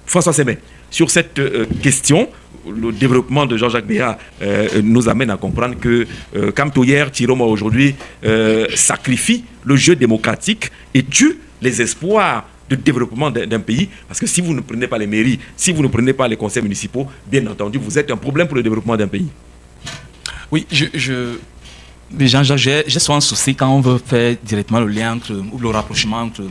François Semé, sur cette question, le développement de Jean-Jacques Béa nous amène à comprendre que Kamto hier, Chiroma aujourd'hui sacrifie le jeu démocratique et tue les espoirs de développement d'un pays. Parce que si vous ne prenez pas les mairies, si vous ne prenez pas les conseils municipaux, bien entendu, vous êtes un problème pour le développement d'un pays. Oui, j'ai souvent un souci quand on veut faire directement le lien ou le rapprochement entre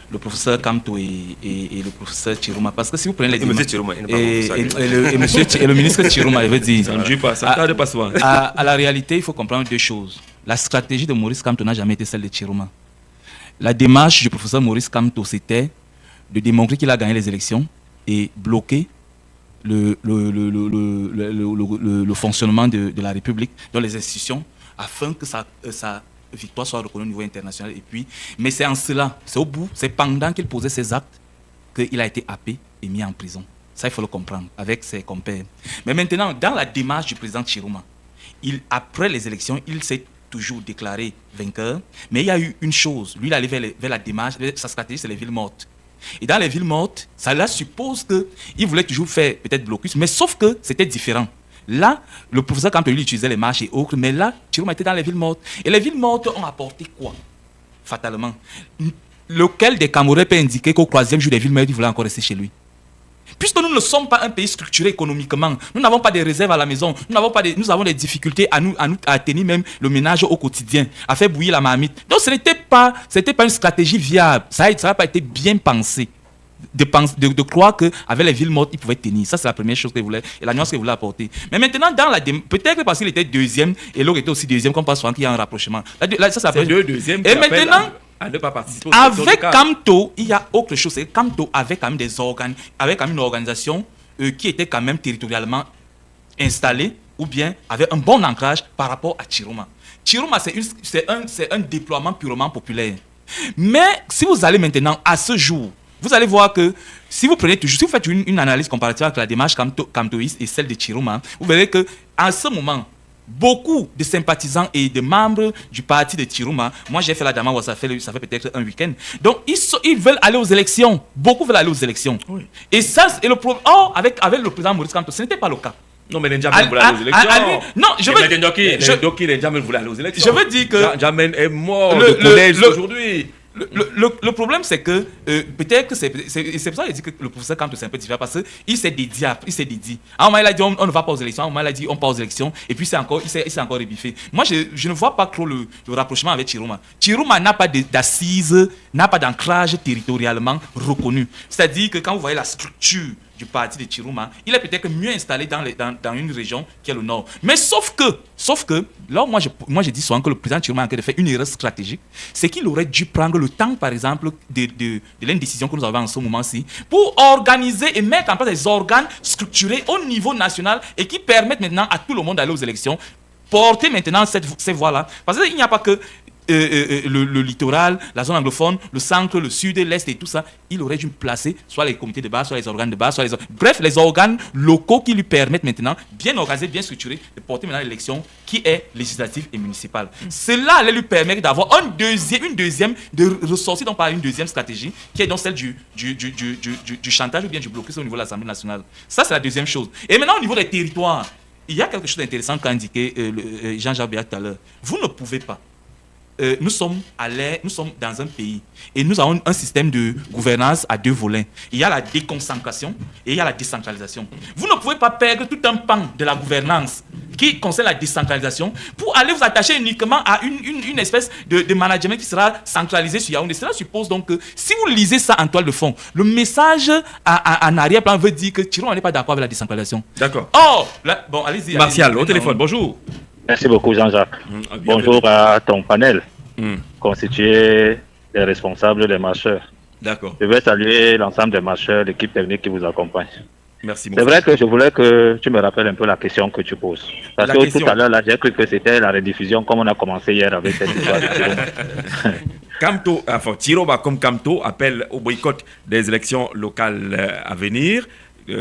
le professeur Kamto et le professeur Chiroma. Parce que si vous prenez les et le ministre Chiroma, il veut dire... Ça ne dit pas, ça ne tarde pas souvent. À la réalité, il faut comprendre deux choses. La stratégie de Maurice Kamto n'a jamais été celle de Chiroma. La démarche du professeur Maurice Kamto, c'était de démontrer qu'il a gagné les élections et bloquer le fonctionnement de la République, dans les institutions, afin que sa victoire soit reconnue au niveau international. Et puis, mais c'est en cela, c'est au bout, c'est pendant qu'il posait ses actes qu'il a été happé et mis en prison. Ça, il faut le comprendre, avec ses compères. Mais maintenant, dans la démarche du président Chiroma, après les élections, il s'est toujours déclaré vainqueur, mais il y a eu une chose, lui il allait vers la démarche, sa stratégie c'est les villes mortes. Et dans les villes mortes, ça suppose qu'il voulait toujours faire peut-être blocus, mais sauf que c'était différent. Là, le professeur Kamto lui utilisait les marches et autres, mais là, Chiroma était dans les villes mortes. Et les villes mortes ont apporté quoi? Fatalement. Lequel des Camerounais peut indiquer qu'au 3e jour des villes mortes, il voulait encore rester chez lui? Puisque nous ne sommes pas un pays structuré économiquement, nous n'avons pas de réserves à la maison, nous avons des difficultés à tenir même le ménage au quotidien, à faire bouillir la marmite. Donc ce n'était pas une stratégie viable, ça n'a pas été bien pensé. De croire qu'avec les villes mortes, il pouvait tenir. Ça, c'est la première chose qu'il voulait, et la nuance qu'il voulait apporter. Mais maintenant, peut-être parce qu'il était deuxième, et l'autre était aussi deuxième, comme passe souvent qu'il y a un rapprochement. Là, ça c'est deux deuxièmes. Et maintenant, à ne pas participer avec Kamto, il y a autre chose. C'est que Kamto avait quand même avait quand même une organisation qui était quand même territorialement installée, ou bien avait un bon ancrage par rapport à Chiroma. Chiroma, c'est un déploiement purement populaire. Mais si vous allez maintenant, à ce jour, vous allez voir que si vous faites une analyse comparative avec la démarche kamtoïste et celle de Chiroma, vous verrez qu'à ce moment, beaucoup de sympathisants et de membres du parti de Chiroma, moi j'ai fait la Damawa, ça fait peut-être un week-end, donc ils veulent aller aux élections. Beaucoup veulent aller aux élections. Oui. Et ça, et le problème, avec le président Maurice Kamto, ce n'était pas le cas. Non, mais N'Djamena voulait aller aux élections. Non, je veux dire que N'Djamena est mort de collège aujourd'hui. Le problème, c'est que peut-être que c'est pour ça qu'il dit que le professeur Kamto c'est un peu différent, parce qu'il s'est dédié. À un moment, il a dit on ne va pas aux élections, à un moment, il a dit on part aux élections, et puis il s'est encore rébiffé. Moi, je ne vois pas trop le rapprochement avec Chiroma. Chiroma n'a pas d'assises, n'a pas d'ancrage territorialement reconnu. C'est-à-dire que quand vous voyez la structure du parti de Chiroma, il est peut-être mieux installé dans une région qui est le nord. Mais sauf que, là, moi je dis souvent que le président Chiroma a fait une erreur stratégique, c'est qu'il aurait dû prendre le temps, par exemple, de l'indécision que nous avons en ce moment-ci, pour organiser et mettre en place des organes structurés au niveau national et qui permettent maintenant à tout le monde d'aller aux élections, porter maintenant ces voies-là. Parce qu'il n'y a pas que le littoral, la zone anglophone, le centre, le sud, l'est et tout ça, il aurait dû placer soit les comités de base, soit les organes de base, bref, les organes locaux qui lui permettent maintenant, bien organisés, bien structurés, de porter maintenant l'élection qui est législative et municipale. Cela allait lui permettre d'avoir une deuxième, de ressortir donc par une deuxième stratégie, qui est donc celle du chantage ou bien du blocus au niveau de l'Assemblée nationale. Ça, c'est la deuxième chose. Et maintenant, au niveau des territoires, il y a quelque chose d'intéressant qu'a indiqué Jean-Jacques Béat tout à l'heure. Vous ne pouvez pas. Nous sommes dans un pays et nous avons un système de gouvernance à deux volets. Il y a la déconcentration et il y a la décentralisation. Vous ne pouvez pas perdre tout un pan de la gouvernance qui concerne la décentralisation pour aller vous attacher uniquement à une espèce de management qui sera centralisé sur Yaoundé. Cela suppose donc que si vous lisez ça en toile de fond, le message en arrière-plan veut dire que Chiroma n'est pas d'accord avec la décentralisation. D'accord. Oh, bon, allez-y. Martial, au téléphone, bonjour. Merci beaucoup Jean-Jacques. Bonjour à ton panel, constitué des responsables des marcheurs. D'accord. Je vais saluer l'ensemble des marcheurs, l'équipe technique qui vous accompagne. Merci. C'est vrai que je voulais que tu me rappelles un peu la question que tu poses. Parce que tout à l'heure, là, j'ai cru que c'était la rediffusion comme on a commencé hier avec cette histoire de Kamto, enfin Chiroma comme Kamto appelle au boycott des élections locales à venir.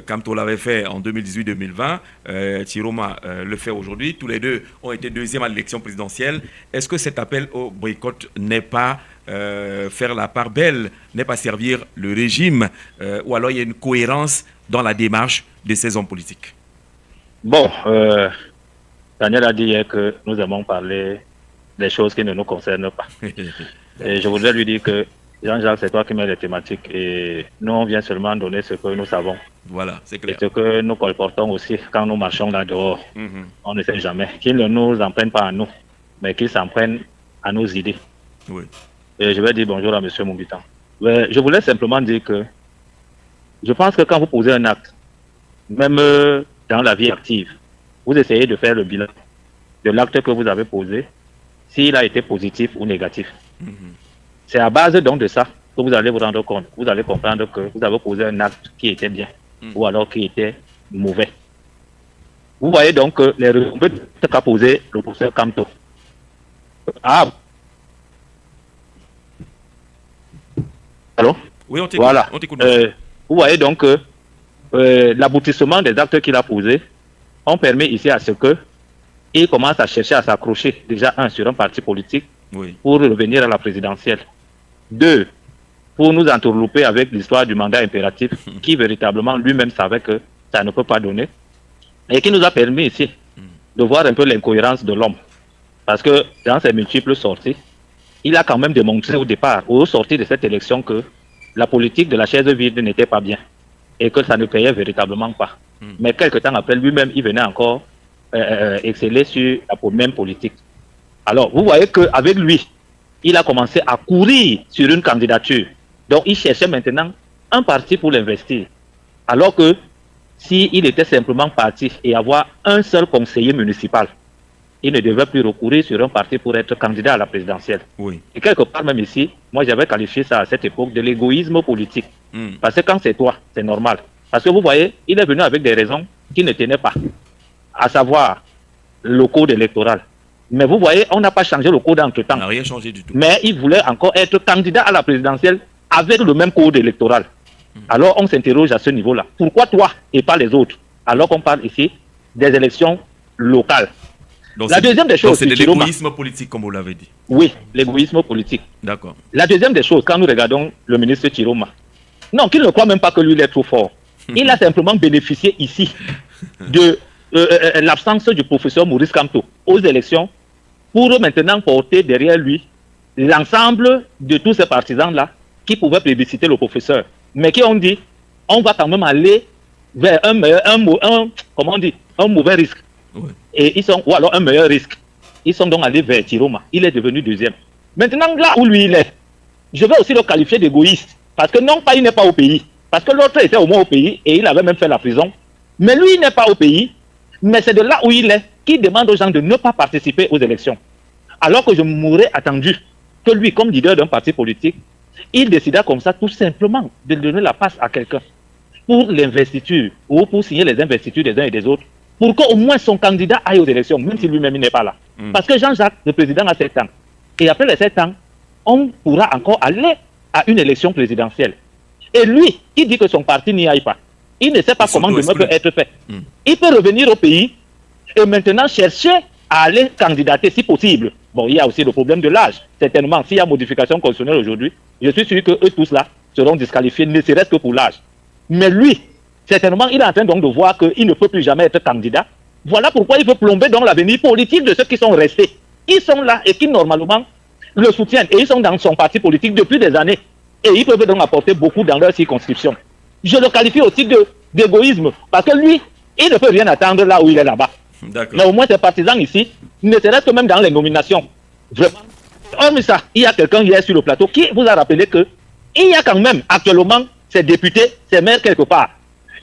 Kamto l'avait fait en 2018-2020, Chiroma le fait aujourd'hui. Tous les deux ont été deuxièmes à l'élection présidentielle. Est-ce que cet appel au boycott n'est pas faire la part belle, n'est pas servir le régime, ou alors il y a une cohérence dans la démarche de ces hommes politiques? Bon, Daniel a dit hier que nous aimons parler des choses qui ne nous concernent pas. Et je voudrais lui dire que Jean-Jacques, c'est toi qui mets les thématiques et nous, on vient seulement donner ce que nous savons. Voilà, c'est clair. Et ce que nous colportons aussi quand nous marchons là dehors. On ne sait jamais. Qu'ils ne nous en prennent pas à nous, mais qu'ils s'en prennent à nos idées. Oui. Et je vais dire bonjour à M. Moubitan. Je voulais simplement dire que je pense que quand vous posez un acte, même dans la vie active, vous essayez de faire le bilan de l'acte que vous avez posé, s'il a été positif ou négatif. C'est à base donc de ça que vous allez vous rendre compte. Vous allez comprendre que vous avez posé un acte qui était bien ou alors qui était mauvais. Vous voyez donc que les retombées qu'a posé le professeur Kamto. Ah. Allô? Oui, on t'écoute. Voilà. Vous voyez donc que l'aboutissement des actes qu'il a posés ont permis ici à ce que il commence à chercher à s'accrocher déjà sur un parti politique pour revenir à la présidentielle. 2, pour nous entourlouper avec l'histoire du mandat impératif qui véritablement lui-même savait que ça ne peut pas donner et qui nous a permis ici de voir un peu l'incohérence de l'homme. Parce que dans ses multiples sorties, il a quand même démontré au départ, aux sorties de cette élection, que la politique de la chaise vide n'était pas bien et que ça ne payait véritablement pas. Mais quelques temps après, lui-même, il venait encore exceller sur la même politique. Alors, vous voyez qu'avec lui, il a commencé à courir sur une candidature. Donc, il cherchait maintenant un parti pour l'investir. Alors que s'il était simplement parti et avoir un seul conseiller municipal, il ne devait plus recourir sur un parti pour être candidat à la présidentielle. Et quelque part même ici, moi j'avais qualifié ça à cette époque de l'égoïsme politique. Parce que quand c'est toi, c'est normal. Parce que vous voyez, il est venu avec des raisons qui ne tenaient pas. À savoir, le code électoral. Mais vous voyez, on n'a pas changé le code entre-temps. On n'a rien changé du tout. Mais il voulait encore être candidat à la présidentielle avec le même code électoral. Alors on s'interroge à ce niveau-là. Pourquoi toi et pas les autres? Alors qu'on parle ici des élections locales. Donc la deuxième des choses, c'est de l'égoïsme politique, comme vous l'avez dit. Oui, l'égoïsme politique. D'accord. La deuxième des choses, quand nous regardons le ministre Chiroma, non, qu'il ne croit même pas que lui il est trop fort. Il a simplement bénéficié ici de l'absence du professeur Maurice Kamto aux élections pour maintenant porter derrière lui l'ensemble de tous ces partisans-là qui pouvaient plébisciter le professeur, mais qui ont dit on va quand même aller vers un mauvais risque. Et ils sont, ou alors un meilleur risque. Ils sont donc allés vers Chiroma. Il est devenu deuxième. Maintenant, là où lui il est, je vais aussi le qualifier d'égoïste. Parce que non pas il n'est pas au pays. Parce que l'autre était au moins au pays et il avait même fait la prison. Mais lui, il n'est pas au pays. Mais c'est de là où il est qui demande aux gens de ne pas participer aux élections. Alors que je m'aurais attendu que lui, comme leader d'un parti politique, il décida comme ça tout simplement de donner la passe à quelqu'un pour l'investiture ou pour signer les investitures des uns et des autres, pour qu'au moins son candidat aille aux élections, même si lui-même il n'est pas là. Parce que Jean-Jacques, le président, a 7 ans. Et après les 7 ans, on pourra encore aller à une élection présidentielle. Et lui, qui dit que son parti n'y aille pas, il ne sait pas comment demain peut être fait. Il peut revenir au pays et maintenant chercher à aller candidater si possible. Bon, il y a aussi le problème de l'âge. Certainement, s'il y a modification constitutionnelle aujourd'hui, je suis sûr que eux tous là seront disqualifiés, ne serait-ce que pour l'âge. Mais lui, certainement, il est en train donc de voir qu'il ne peut plus jamais être candidat. Voilà pourquoi il veut plomber dans l'avenir politique de ceux qui sont restés. Ils sont là et qui normalement le soutiennent. Et ils sont dans son parti politique depuis des années. Et ils peuvent donc apporter beaucoup dans leur circonscription. Je le qualifie aussi d'égoïsme. Parce que lui, il ne peut rien attendre là où il est là-bas. Mais au moins ses partisans ici, ne serait-ce que même dans les nominations. Vraiment. Hormis ça, il y a quelqu'un hier sur le plateau qui vous a rappelé que il y a quand même actuellement ces députés, ces maires quelque part.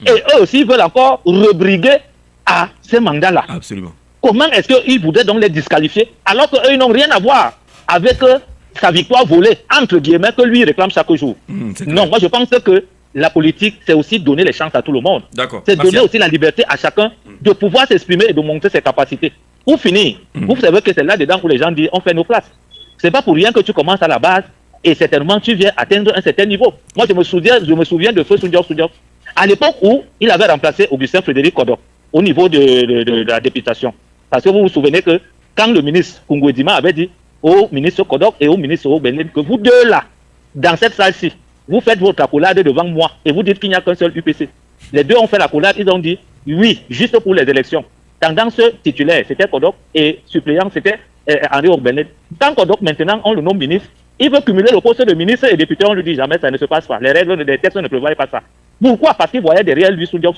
Et eux aussi veulent encore rebriguer à ces mandats-là. Absolument. Comment est-ce qu'ils voudraient donc les disqualifier alors qu'eux, ils n'ont rien à voir avec sa victoire volée, entre guillemets, que lui réclame chaque jour. Non, moi je pense que la politique, c'est aussi donner les chances à tout le monde. C'est donner aussi la liberté à chacun de pouvoir s'exprimer et de montrer ses capacités. Pour finir, vous savez que c'est là-dedans où les gens disent on fait nos places. C'est pas pour rien que tu commences à la base et certainement tu viens atteindre un certain niveau. Moi je me souviens de Feu Soundiok. À l'époque où il avait remplacé Augustin Frédéric Kodok au niveau de la députation. Parce que vous vous souvenez que quand le ministre Koungouedima avait dit au ministre Kodok et au ministre Obenlen que vous deux là, dans cette salle-ci, vous faites votre accolade devant moi et vous dites qu'il n'y a qu'un seul UPC. Les deux ont fait l'accolade, ils ont dit oui, juste pour les élections. Tendance titulaire, c'était Kodok et suppléant, c'était Henri Obenlen. Quand Kodok maintenant, on le nomme ministre, il veut cumuler le poste de ministre et député, on lui dit jamais, ça ne se passe pas. Les règles des textes ne prévoient pas ça. Pourquoi? Parce qu'il voyait derrière lui Soundiok.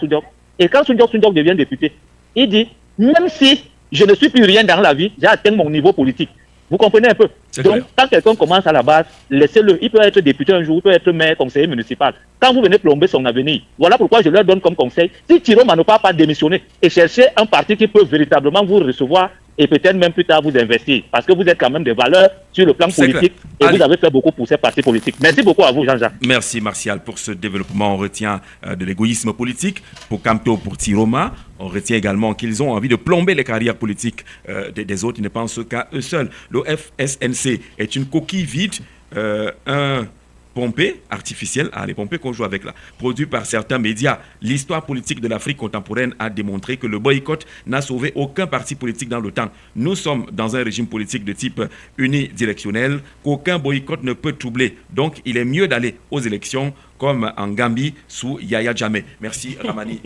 Et quand Soundiok devient député, il dit, même si je ne suis plus rien dans la vie, j'ai atteint mon niveau politique. Vous comprenez un peu? Donc, quand quelqu'un commence à la base, laissez-le. Il peut être député un jour, il peut être maire, conseiller municipal. Quand vous venez plomber son avenir, voilà pourquoi je leur donne comme conseil, si Tiroma ne peut pas démissionner et chercher un parti qui peut véritablement vous recevoir et peut-être même plus tard vous investir, parce que vous êtes quand même des valeurs sur le plan politique et vous avez fait beaucoup pour ces partis politiques. Merci beaucoup à vous, Jean-Jacques. Merci, Martial, pour ce développement. On retient de l'égoïsme politique pour Kamto, pour Tiroma. On retient également qu'ils ont envie de plomber les carrières politiques des autres. Ils ne pensent qu'à eux seuls. Le FSNC est une coquille vide, un pompé artificiel, les pompées qu'on joue avec là, produit par certains médias. L'histoire politique de l'Afrique contemporaine a démontré que le boycott n'a sauvé aucun parti politique dans le temps. Nous sommes dans un régime politique de type unidirectionnel qu'aucun boycott ne peut troubler. Donc, il est mieux d'aller aux élections comme en Gambie sous Yaya Jammeh. Merci, Ramani.